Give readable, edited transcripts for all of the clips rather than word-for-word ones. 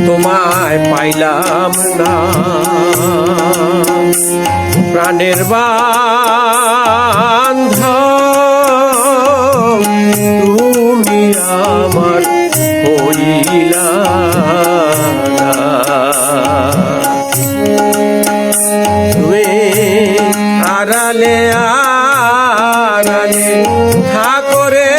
তোমায় পাইলাম না প্রাণের বান্ধব, তুমি আমার হইলা না। তুমি আড়ালে আড়ালে ঠাকুরে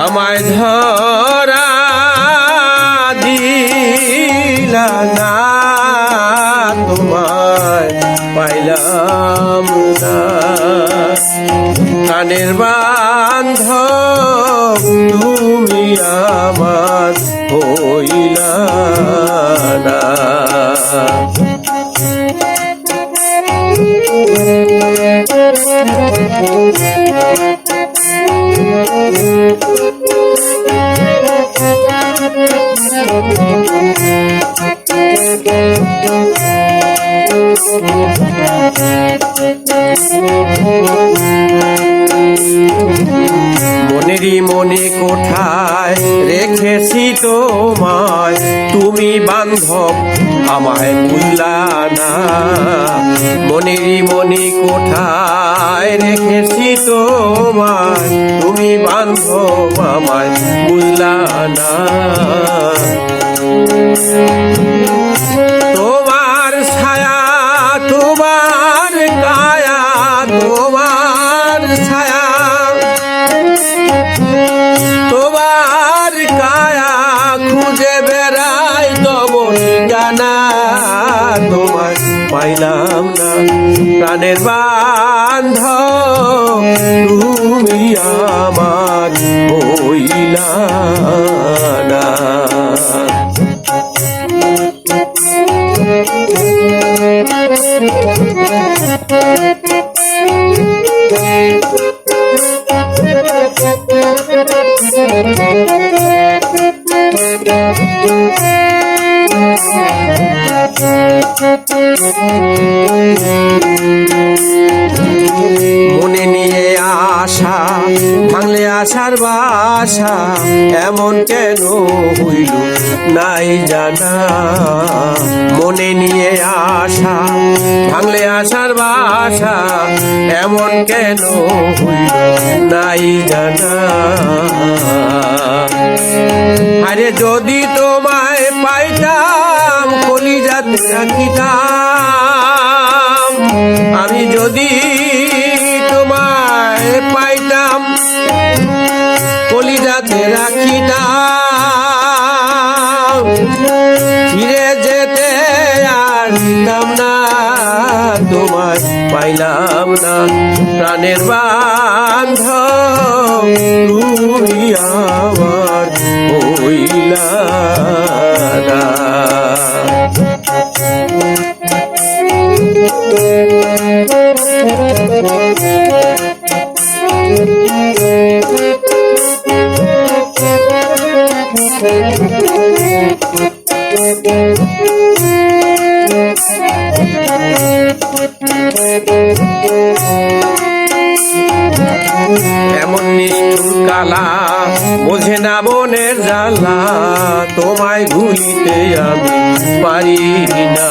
আমায় ধরা দিলা না, তোমায় পাইলাম না প্রাণের বান্ধব, তুমি আমার হইলা না। মনেরই মনে কোঠায় রেখেছি তোমায়, তুমি বান্ধব আমায় ভুললা না। মনেরই মনে কোঠায় রেখেছি তোমায়, তুমি বান্ধব আমায় ভুললা না। তোমার ছায়া তোমার কায়া, তোমার ছায়া তোমার কায়া খুঁজে বেড়াই তব ঠিকানা, তোমার পাইলাম না প্রাণের বান্ধব, তুমি আমার হইলা না। মনে নিয়ে আশা ভাঙলে আশার বাসা, এমন কেন হইল নাই জানা। মনে নিয়ে আশা ভাঙলে আশার বাসা, এমন কেন হইল নাই জানা। আরে যদি তোমায় পাইতাম কলিজাতে রাখিতাম, আমি যদি তোমায় পাইতাম কলিজাতে রাখিতাম, ফিরে যেতে আর দিতাম না, তোমায় পাইলাম না প্রাণের বান্ধব, তুমি আমার হইলা না। এমন নিষ্ঠুর কালা বোঝে না মনের জ্বালা, তোমায় ভুলিতে আমি পারি না।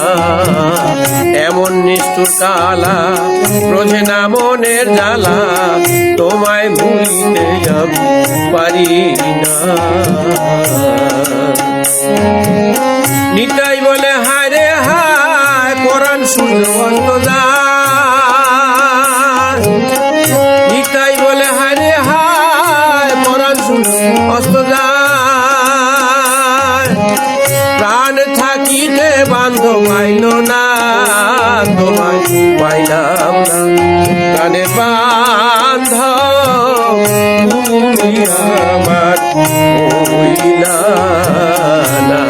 এমন নিষ্ঠুর কালা বোঝে না মনের জ্বালা, তোমায় ভুলিতে আমি পারি না। নিতাই বলে হায় রে হায় পরাণ সূর্য অস্ত যায়, নিতাই বলে হায় রে হায় পরাণ সূর্য অস্ত যায়, প্রাণ থাকিতে বান্ধব আইল না, তোমায় পাইলাম না প্রাণের বান্ধব, তুমি আমার হইলা না,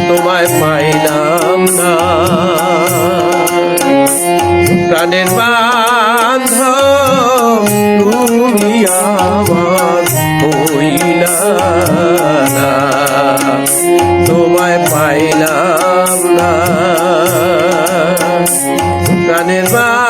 তোমায় পাইলাম না। প্রাণের বান্ধব তুমি আমার হইলা না, তোমায় পাইলাম না প্রাণের বান্ধব